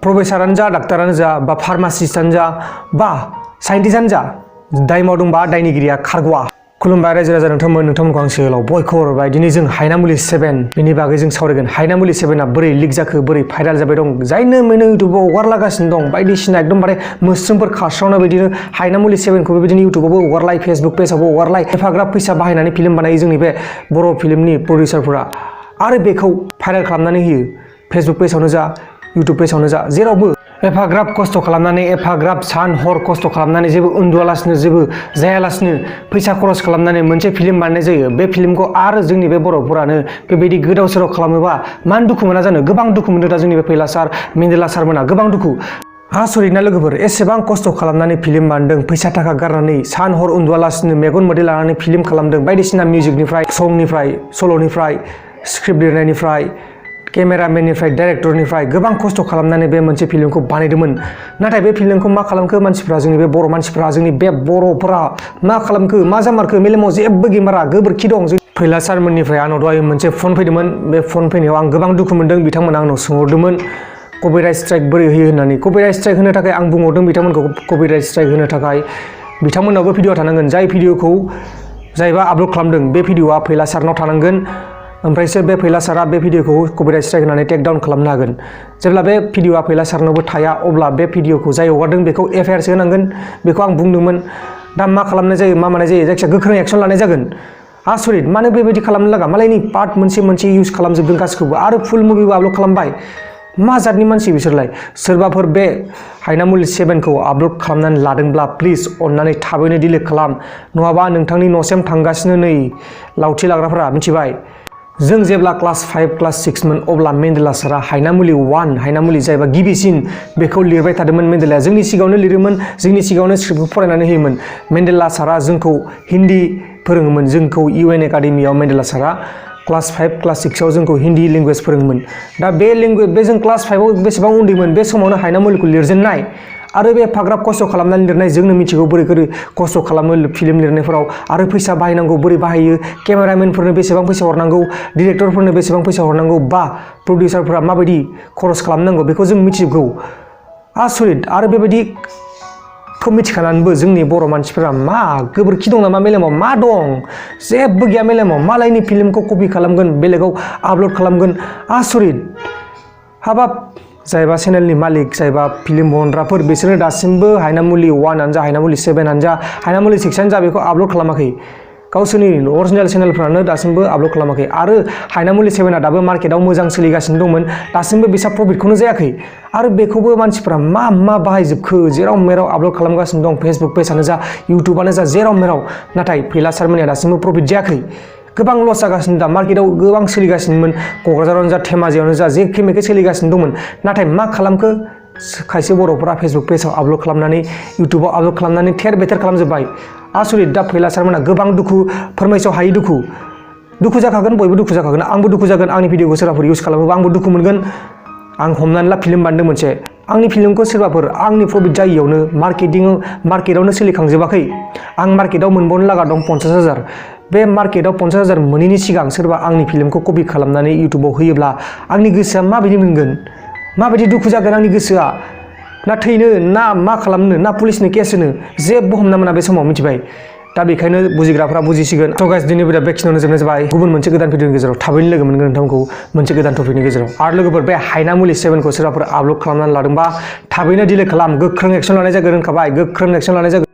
प्रफेसारानो जा डाक्टारानो जा बा फार्मासिस्टानो जा बा साइन्टिस्टानो जा दाय मावदोंबा दायनिगिरिया खारग'वा। खुलुमबाय रायजो राजा नोंथांमोनखौ आं सोहोलाव बयखौ हरबाय। दिनै जों हायनामुलि 7 बेनि बागै जों सावरायगोन। हायनामुलि 7आ बोरै लिक जाखो, बोरै भाइराल जाबाय दं, जायनो मैनो इउटुबाव हगारलागासिनो दं बायदिसिना एकदमबारे मोस्रोमफोर खारस्रावना बिदिनो हायनामुलि 7खौ बेबायदिनो इउटुबावबो हगारलाय, फेसबुक पेजावबो हगारलाय, एफाग्राब फैसा बाहायनानै फिल्म बानायो जोंनि बे बर' फिल्मनि प्रडिउसारफोरा आरो बेखौ भाइराल खालामनानै होयो फेसबुक पेजावनो जा इउटुब पेजावनो जा जेरावबो एफाग्राब खस्थ' खालामनानै एफाग्राब सान हर खस्थ' खालामनानै जेबो उन्दुआलासिनो जेबो जायालासिनो फैसा खरस खालामनानै मोनसे फिल्म बानायनाय जायो। बे फिल्मखौ आरो जोंनि बे बर'फोरानो बेबायदि गोदाव सोराव खालामोबा मानो दुखु मोना जानो। गोबां दुखु मोनदों दा जोंनि बे फैला सार मेन्देला सारमोना गोबां दुखु। आसरित ना लोगोफोर, एसेबां खस्थ' खालामनानै फिल्म बानायदों, फैसा थाखा गारनानै सान हर उन्दुआलासिनो मेगन मोदै लानानै फिल्म खालामदों, बायदिसिना मिउजिकनिफ्राय, संनिफ्राय, सल'निफ्राय, स्क्रिप्ट लिरनायनिफ्राय, केमेरामेननिफ्राय, डाइरेक्टरनिफ्राय गोबां खस्थ' खालामनानै बे मोनसे फिल्मखौ बानायदोंमोन। नाथाय बे फिल्मखौ मा खालामखो मानसिफ्रा, जोंनि बे बर' मानसिफ्रा, जोंनि बे बर'फोरा मा खालामखो, मा जामारखो, मेलेमाव जेबो गैमारा, गोबोरखि दं। फैला सारमोननिफ्राय आंनाव दहाय मोनसे फन फैदोंमोन। बे फन फैनायाव आं गोबां दुखु मोनदों। बिथांमोना आंनाव सोंहरदोंमोन कपिराइट स्ट्राइक बोरै होयो होननानै। कपिराइट स्ट्राइक होनो थाखाय आं बुंहरदों बिथांमोनखौ, कपिराइट स्ट्राइक होनो थाखाय बिथांमोननावबो भिडिअ थानांगोन। जाय भिडिअखौ जायबा आपल'ड खालामदों बे भिडिअआ फैला सारनाव थानांगोन, ओमफ्रायसो बे फैला सारा बे भिडिअखौ कपिराइट स्ट्राइक होनानै टेक डाउन खालामनो हागोन। जेब्ला बे भिडिअआ फैला सारनावबो थाया अब्ला बे भिडिअखौ जाय हगारदों बेखौ एफआइआर सो होनांगोन। बेखौ आं बुंदोंमोन। दा मा खालामनाय जायो, मा मानाय जायो, जायखिजाया गोख्रों एक्सन लानाय जागोन। आसरित, मानो बेबायदि खालामनो लागा, मालायनि पार्ट मोनसे मोनसे इउज खालामजोबदों गासिखौबो, आरो फुल मुभिबो आपल'ड खालामबाय। मा जातनि मानसि बिसोरलाय? सोरबाफोर बे हायनामुलि 7खौ आपल'ड खालामनानै लादोंब्ला प्लिज अननानै थाबैनो डिलिट खालाम, नङाबा नोंथांनि न'सिम थांगासिनो नै लावथि लाग्राफोरा, मिथिबाय? जों जेब्ला क्लास 5 क्लास 6 मोन अब्ला मेन्देला सारा हायनामुलि 1 हायनामुलि जायबा गिबिसिन बेखौ लिरबाय थादोंमोन। मेन्देलाया जोंनि सिगाङावनो लिरोमोन, जोंनि सिगाङावनो स्क्रिप्टखौ फरायनानै होयोमोन। मेन्देला सारा जोंखौ हिन्दी फोरोङोमोन। जोंखौ UN एकाडेमियाव मेन्देला सारा क्लास 5 क्लास 6आव जोंखौ हिन्दी लेंगुवेज फोरोङोमोन। दा बे लेंगुवेज, बे जों क्लास 5आव बेसेबां उन्दैमोन बे समावनो हायनामुलिखौ लिरजेननाय आरो बे एफाग्राब खस्थ' खालामनानै लिरनाय। जोंनो मिथिगौ बोरै बोरै खस्थ' खालामो फिल्म लिरनायफोराव, आरो फैसा बाहायनांगौ, बोरै बाहायो, केमेरामेनफोरनो बेसेबां फैसा हरनांगौ, डिरेक्टरफोरनो बेसेबां फैसा हरनांगौ, बा प्रडिउसारफोरा माबायदि खरस खालामनांगौ बेखौ जों मिथिगौ। आसरित, आरो बेबायदिखौ मिथिखानानैबो जोंनि बर' मानसिफोरा मा गोबोरखि दं नामा मेलेमाव, मा दं? जेबो गैया मेलेमाव। मालायनि फिल्मखौ कपि खालामगोन, बेलेगाव आपल'ड खालामगोन। आसरित। हाबाब, जायबा चेनेलनि मालिक, जायबा फिल्म बहनग्राफोर, बिसोरो दासिमबो हायनामुलि 1आनो जा, हायनामुलि 7आनो जा, हायनामुलि 6आनो जा बेखौ आपल'ड खालामाखै। गावसोरनि अरिजिनेल चेनेलफ्रानो दासिमबो आपल'ड खालामाखै। आरो हायनामुलि 7आ दाबो मार्केटआव मोजां सोलिगासिनो दंमोन, दासिमबो बिसा प्रफिटखौनो जायाखै। आरो बेखौबो मानसिफ्रा मा मा बाहायजोबखो, जेराव मेराव आपल'ड खालामगासिनो दं, फेसबुक पेजानो जा, इउटुबानो जा, जेराव मेराव। नाथाय फैला सारमोननिया दासिमबो प्रफिट जायाखै। गोबां लस जागासिनो, दा मार्केटआव गोबां सोलिगासिनोमोन, क'क्राझारावनो जा, धेमाजियावनो जा, जेखे मेखे सोलिगासिनो दंमोन। नाथाय मा खालामखो खायसे बर'फोरा फेसबुक पेजाव आपल'ड खालामनानै, इउटुबाव आपल'ड खालामनानै थेर बेथेर खालामजोब्बाय। आसरित। दा फैला सारमोना गोबां दुखु, फोरमायस' हायि दुखु जाखागोन, बयबो दुखु जाखागोन। आंबो दुखु जागोन। आंनि भिडिअखौ सोरबाफोर इउज खालामोबा आंबो दुखु मोनगोन। आं हमनानै ला फिल्म बानायदों मोनसे, आंनि फिल्मखौ सोरबाफोर आंनि प्रफिट जायियावनो मार्केटआवनो सोलिखांजोबाखै, आं मार्केटआव मोनबावनो लागा दं 50,000। बे मार्केटआव 50,000 मोनैनि सिगां सोरबा आंनि फिल्मखौ कपि खालामनानै इउटुबाव होयोब्ला आंनि गोसोआ माबायदि मोनगोन, माबायदि दुखु जागोन आंनि गोसोआ। ना थैनो, ना मा खालामनो, ना पुलिसनो केस होनो, जेबो हमना मोना बे समाव, मिथिबाय? दा बेखायनो बुजिग्राफ्रा बुजिसिगोन। थ' गाइस, दिनै भिडिअ बेखिनियावनो जोबनाय जाबाय। गुबुन मोनसे गोदान भिडिअनि गेजेराव थाबैनो लोगो मोनगोन नोंथांखौ मोनसे गोदान टपिकनि गेजेराव। आरो लोगोफोर, बे हायनामुलि 7खौ सोरबाफोर आपल'ड खालामनानै लादोंबा थाबैनो डिलिट खालाम, गोख्रों एक्सन लानाय जागोन होनखाबाय, गोख्रों एक्सन लानाय जागोन।